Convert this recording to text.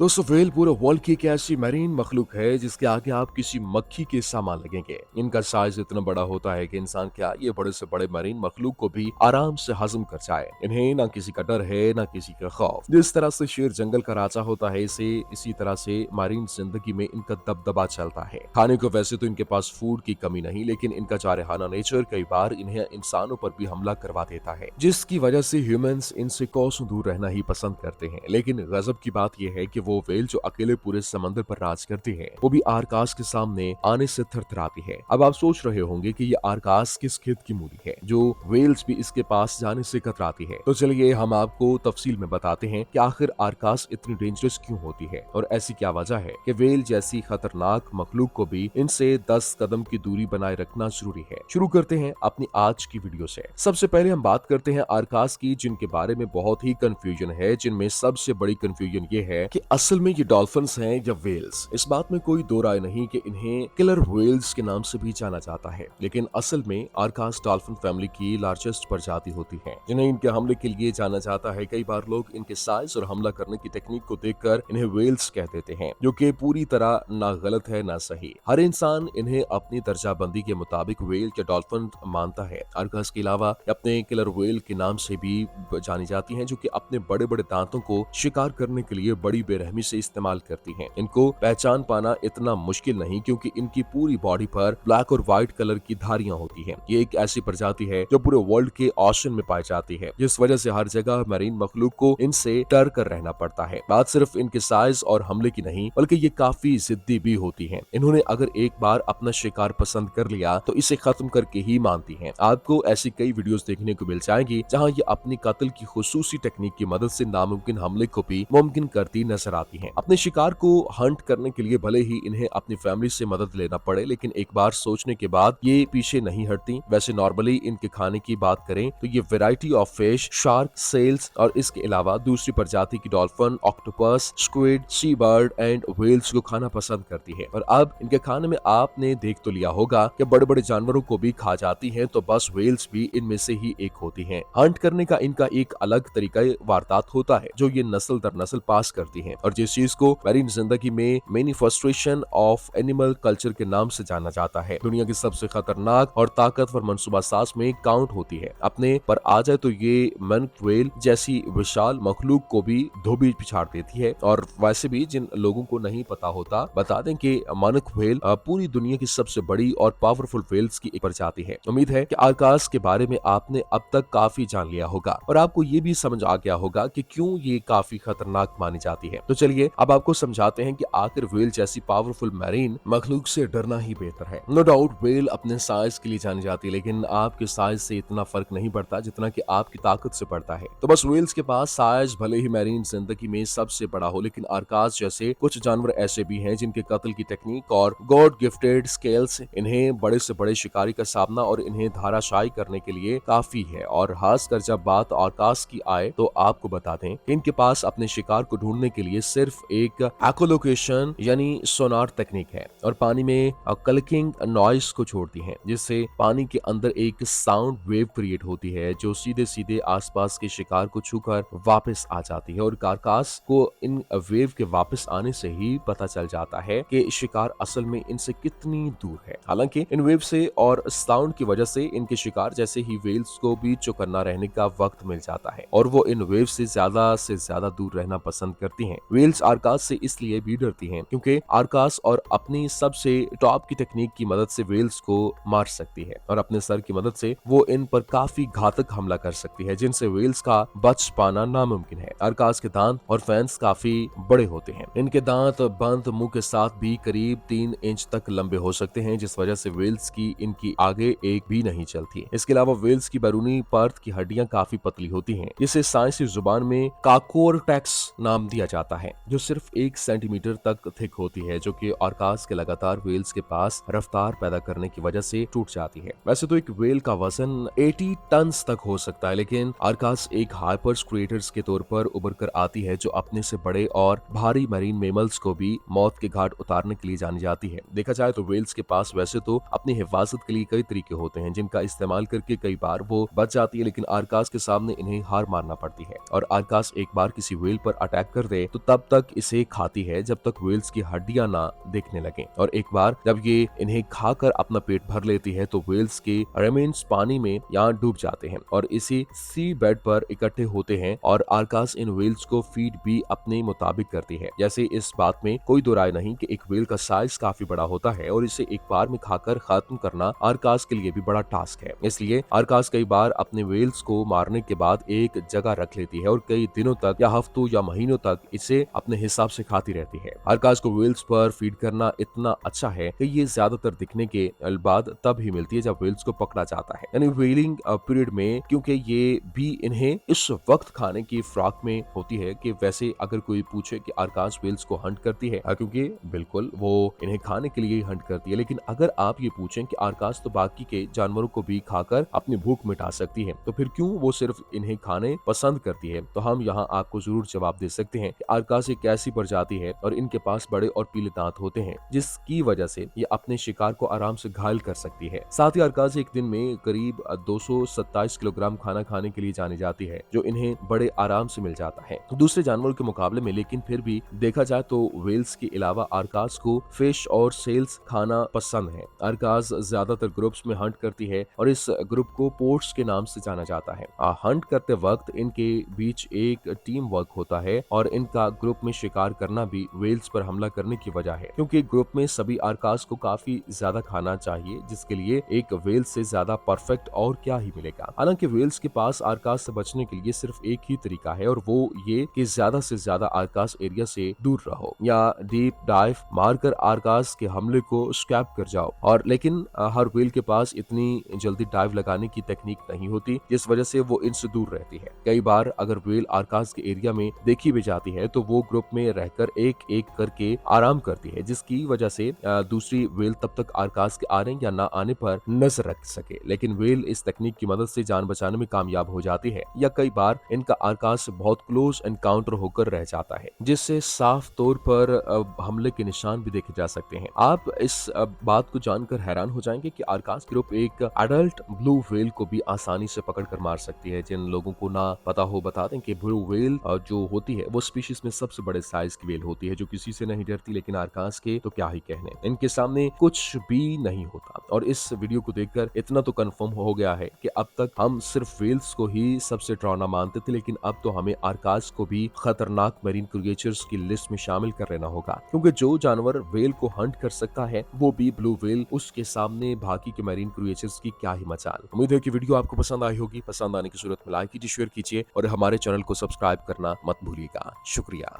दोस्तों व्हेल पूरे वर्ल्ड की एक ऐसी मैरीन मखलूक है जिसके आगे आप किसी मक्खी के सामान लगेंगे। इनका साइज इतना बड़ा होता है कि इंसान क्या ये बड़े से बड़े मैरीन मखलूक को भी आराम से हजम कर जाए। इन्हें ना किसी का डर है ना किसी का खौफ। जिस तरह से शेर जंगल का राजा होता है इसी तरह से मैरीन जिंदगी में इनका दबदबा चलता है। खाने को वैसे तो इनके पास फूड की कमी नहीं, लेकिन इनका जारहाना नेचर कई बार इन्हें इंसानों पर भी हमला करवा देता है, जिसकी वजह से ह्यूमंस इनसे कोसों दूर रहना ही पसंद करते हैं। लेकिन गजब की बात यह है कि वो व्हेल जो अकेले पूरे समंदर पर राज करती है वो भी आरकास के सामने आने से थरथराती है। अब आप सोच रहे होंगे कि ये आरकास किस खेत की मूली है जो व्हेल्स भी इसके पास जाने से कतराती है। तो चलिए हम आपको तफसील में बताते हैं कि आखिर आरकास इतनी डेंजरस क्यों होती है और ऐसी क्या वजह है कि व्हेल जैसी खतरनाक मखलूक को भी इनसे 10 कदम की दूरी बनाए रखना जरूरी है। शुरू करते हैं अपनी आज की वीडियो से। सबसे पहले हम बात करते हैं आरकास की, जिनके बारे में बहुत ही कंफ्यूजन है। जिनमें सबसे बड़ी कंफ्यूजन ये है कि असल में ये डॉल्फिन्स हैं या व्हेल्स। इस बात में कोई दो राय नहीं कि इन्हें किलर व्हेल्स के नाम से भी जाना जाता है, लेकिन असल में आरकास डॉल्फिन फैमिली की लार्जेस्ट प्रजाति होती है जिन्हें इनके हमले के लिए जाना जाता है। कई बार लोग इनके साइज और हमला करने की टेक्निक को देखकर इन्हें व्हेल्स कह देते हैं, जो कि पूरी तरह ना गलत है ना सही। हर इंसान इन्हें अपनी दर्जाबंदी के मुताबिक व्हेल या डॉल्फिन मानता है। आरकास के अलावा अपने किलर व्हेल के नाम से भी जानी जाती हैं, जो कि अपने बड़े बड़े दांतों को शिकार करने के लिए बड़ी बेरहमी से इस्तेमाल करती हैं। इनको पहचान पाना इतना मुश्किल नहीं, क्योंकि इनकी पूरी बॉडी पर ब्लैक और व्हाइट कलर की धारियां होती हैं। ये एक ऐसी प्रजाति है जो पूरे वर्ल्ड के ओशन में पाई जाती है, जिस वजह से हर जगह मैरीन मखलूक को इनसे डर कर रहना पड़ता है। बात सिर्फ इनके साइज और हमले की नहीं, बल्कि ये काफी जिद्दी भी होती हैं। इन्होंने अगर एक बार अपना शिकार पसंद कर लिया तो इसे खत्म करके ही मानती हैं। आपको ऐसी कई वीडियोस देखने को मिल जाएंगी जहां ये अपनी कत्ल की खुसूसी टेक्निक की मदद से नामुमकिन हमले को भी मुमकिन करती नजर आती हैं। अपने शिकार को हंट करने के लिए भले ही इन्हें अपनी फैमिली से मदद लेना पड़े, लेकिन एक बार सोचने के बाद ये पीछे नहीं हटती। वैसे नॉर्मली इनके खाने की बात करें तो ये variety of fish, shark, seals और इसके अलावा दूसरी प्रजाति की dolphin, octopus, squid, sea bird and whales को खाना पसंद करती है। और अब इनके खाने में आपने देख तो लिया होगा कि बड़े बड़े जानवरों को भी खा जाती हैं, तो बस व्हेल्स भी इनमें से ही एक होती हैं। हंट करने का इनका एक अलग तरीका वारदात होता है जो ये नस्ल दर नस्ल पास करती हैं, और जिस चीज को मैरीन जिंदगी में मैनिफेस्टेशन ऑफ एनिमल कल्चर के नाम से जाना जाता है। दुनिया की सबसे खतरनाक और ताकतवर मनसूबा साज में काउंट होती है। अपने पर आ जाए तो ये मैनक व्हेल जैसी विशाल मखलूक को भी धोबी पिछाड़ देती है। और वैसे भी जिन लोगों को नहीं पता होता, बता दें कि मैनक व्हेल पूरी दुनिया की सबसे बड़ी और पावरफुल व्हेल्स की एक प्रजाति है। उम्मीद है कि आरकास के बारे में आपने अब तक काफी जान लिया होगा और आपको ये भी समझ आ गया होगा कि क्यों ये काफी खतरनाक मानी जाती है। तो चलिए अब आपको समझाते हैं कि आखिर व्हेल जैसी पावरफुल मैरीन मखलूक से डरना ही बेहतर है। नो डाउट व्हेल अपने साइज के लिए जानी जाती है, लेकिन आपके साइज से इतना फर्क नहीं पड़ता जितना कि आपकी ताकत से पड़ता है। तो बस व्हेल्स के पास साइज भले ही मैरीन जिंदगी में सबसे बड़ा हो, लेकिन आरकास जैसे कुछ जानवर ऐसे भी हैं जिनके कत्ल की टेक्निक और गॉड गिफ्टेड स्केल्स इन्हें बड़े से बड़े शिकारी का सामना और इन्हें धाराशायी करने के लिए काफी है। और खासकर जब बात आरकास की आए तो आपको बता दें कि इनके पास अपने शिकार को ढूंढने के लिए सिर्फ एक एकोलोकेशन यानी सोनार तकनीक है, और पानी में क्लिकिंग नॉइस को छोड़ती है, जिससे पानी के अंदर एक साउंड वेव क्रिएट होती है जो सीधे सीधे आसपास के शिकार को छूकर वापस आ जाती है। और कारकास को इन वेव के वापस आने से ही पता चल जाता है कि शिकार असल में इनसे कितनी दूर है। हालांकि इन वेव से और साउंड की वजह से इनके शिकार जैसे ही व्हेल्स को भी चौकन्ना रहने का वक्त मिल जाता है, और वो इन वेव से ज्यादा दूर रहना पसंद करती हैं। व्हेल्स आरकास से इसलिए भी डरती हैं क्योंकि आरकास और अपनी सबसे टॉप की टेक्निक की मदद से व्हेल्स को मार सकती है, और अपने सर की मदद से वो इन पर काफी घातक हमला कर सकती है, जिनसे व्हेल्स का बच पाना नामुमकिन है। आरकास के दांत और फैंस काफी बड़े होते हैं। इनके दांत बंद मुंह के साथ भी करीब 3 इंच तक लंबे हो सकते हैं, जिस वजह से व्हेल्स की इनकी आगे एक भी नहीं चलती। इसके अलावा व्हेल्स की बैरूनी परत की हड्डियां काफी पतली होती हैं, जिसे साइंसी जुबान में काकोरटेक्स नाम दिया जाता है, जो सिर्फ 1 सेंटीमीटर तक थिक होती है, जो कि आरकास के लगातार व्हेल्स के पास रफ्तार पैदा करने की वजह से टूट जाती है। वैसे तो एक व्हेल का वजन 80 टन तक हो सकता है, लेकिन आरकास एक हाइपर स्क्रेटर्स के तौर पर उभर कर आती है, जो अपने से बड़े और भारी मरीन मेमल्स को भी मौत के घाट उतारने के लिए जानी जाती है। देखा जाए तो व्हेल्स के पास वैसे तो अपनी हिफाजत के लिए कई तरीके होते हैं, जिनका इस्तेमाल करके कई बार वो बच जाती है, लेकिन आरकास के सामने इन्हें हार मानना पड़ती है। और आरकास एक बार किसी व्हेल पर अटैक कर दे तो तब तक इसे खाती है जब तक व्हेल्स की हड्डियां ना दिखने लगे, और एक बार जब ये इन्हें खाकर अपना पेट भर लेती है तो व्हेल्स के रेमेन्स पानी में यहाँ डूब जाते हैं और इसी सी बेड पर इकट्ठे होते हैं, और आर्कास इन व्हेल्स को फीड भी अपने मुताबिक करती है। जैसे इस बात में कोई दो राय नहीं कि एक व्हेल का साइज काफी बड़ा होता है और इसे एक बार में खाकर खत्म करना आर्कास के लिए भी बड़ा टास्क है। इसलिए आर्कास कई बार अपने व्हेल्स को मारने के बाद एक जगह रख लेती है और कई दिनों तक या हफ्तों या महीनों तक इसे अपने हिसाब से खाती रहती है। आर्कास को व्हेल्स पर फीड करना इतना अच्छा है कि ये ज्यादातर दिखने के बाद तब ही मिलती है जब व्हेल्स को पकड़ा जाता है, यानी व्हेलिंग पीरियड में, क्योंकि ये भी इन्हें इस वक्त खाने की फ्रॉक में होती है कि वैसे अगर कोई पूछे कि आर्कास व्हेल्स को हंट करती है, क्योंकि बिल्कुल वो इन्हें खाने के लिए ही हंट करती है, लेकिन अगर आप ये पूछें कि आर्कास तो बाकी के जानवरों को भी खाकर अपनी भूख मिटा सकती है, तो फिर क्यों वो सिर्फ इन्हें खाने पसंद करती है, तो हम यहाँ आपको जरूर जवाब दे सकते हैं कि आर्कास एक ऐसी प्रजाति है और इनके पास बड़े और पीले दांत होते हैं जिसकी वजह से ये अपने शिकार को आराम से घायल कर सकती है। साथ ही आर्कास एक दिन में करीब 227 किलोग्राम खाना खाने के लिए जानी जाती है, जो इन्हें बड़े आराम से मिल जाता है दूसरे जानवरों के मुकाबले में। लेकिन फिर भी देखा जाए तो व्हेल्स के अलावा आर्कास को फिश और सेल्स खाना पसंद है। आर्कास ज्यादातर ग्रुप्स में हंट करती है और इस ग्रुप को पोर्ट्स के नाम से जाना जाता है। हंट करते वक्त इनके बीच एक टीम वर्क होता है और इनका ग्रुप में शिकार करना भी व्हेल्स पर हमला करने की वजह है, क्योंकि ग्रुप में सभी आर्कास को काफी ज्यादा खाना चाहिए, जिसके लिए एक व्हेल्स से ज्यादा परफेक्ट और क्या ही मिलेगा। हालांकि व्हेल्स के पास आर्कास से बचने के लिए सिर्फ एक ही तरीका है और वो ये कि ज्यादा से ज्यादा आर्कास एरिया से दूर रहो या डीप डाइव मारकर आर्कास के हमले को स्कैप कर जाओ। और लेकिन हर व्हेल के पास इतनी जल्दी डाइव लगाने की टेक्निक नहीं होती, जिस वजह से वो इनसे दूर रहती है। कई बार अगर व्हेल आर्कास के एरिया में देखी भी जाती है तो वो ग्रुप में रहकर एक एक करके आराम करती है, जिसकी वजह से दूसरी व्हेल तब तक आर्कास के आने या ना आने पर नजर रख सके। लेकिन व्हेल इस तकनीक की मदद से जान बचाने में कामयाब हो जाती है, या कई बार इनका आर्कास से बहुत क्लोज एनकाउंटर होकर रह जाता है, जिससे साफ तौर पर हमले के निशान भी देखे जा सकते हैं। आप इस बात को जानकर हैरान हो जाएंगे कि आर्कास ग्रुप एक एडल्ट ब्लू व्हेल को भी आसानी से पकड़ कर मार सकती है। जिन लोगों को ना पता हो बता दें कि ब्लू व्हेल जो होती है वो स्पीशीज में सबसे बड़े साइज की व्हेल होती है, जो किसी से नहीं डरती, लेकिन आर्कास के तो क्या ही कहने, इनके सामने कुछ भी नहीं होता। और इस वीडियो को देखकर इतना तो कंफर्म हो गया है कि अब तक हम सिर्फ व्हेल्स को ही सबसे डरावना मानते थे, लेकिन अब तो हमें आर्कास को भी खतरनाक मरीन क्रिएचर्स की लिस्ट में शामिल कर लेना होगा, क्योंकि जो जानवर व्हेल को हंट कर सकता है वो भी ब्लू व्हेल, उसके सामने बाकी के मरीन क्रिएचर्स की क्या ही मचाल। उम्मीद है कि वीडियो आपको पसंद आई होगी। पसंद आने की सूरत में लाइक कीजिए, शेयर कीजिए और हमारे चैनल को सब्सक्राइब करना मत भूलिएगा। शुक्रिया।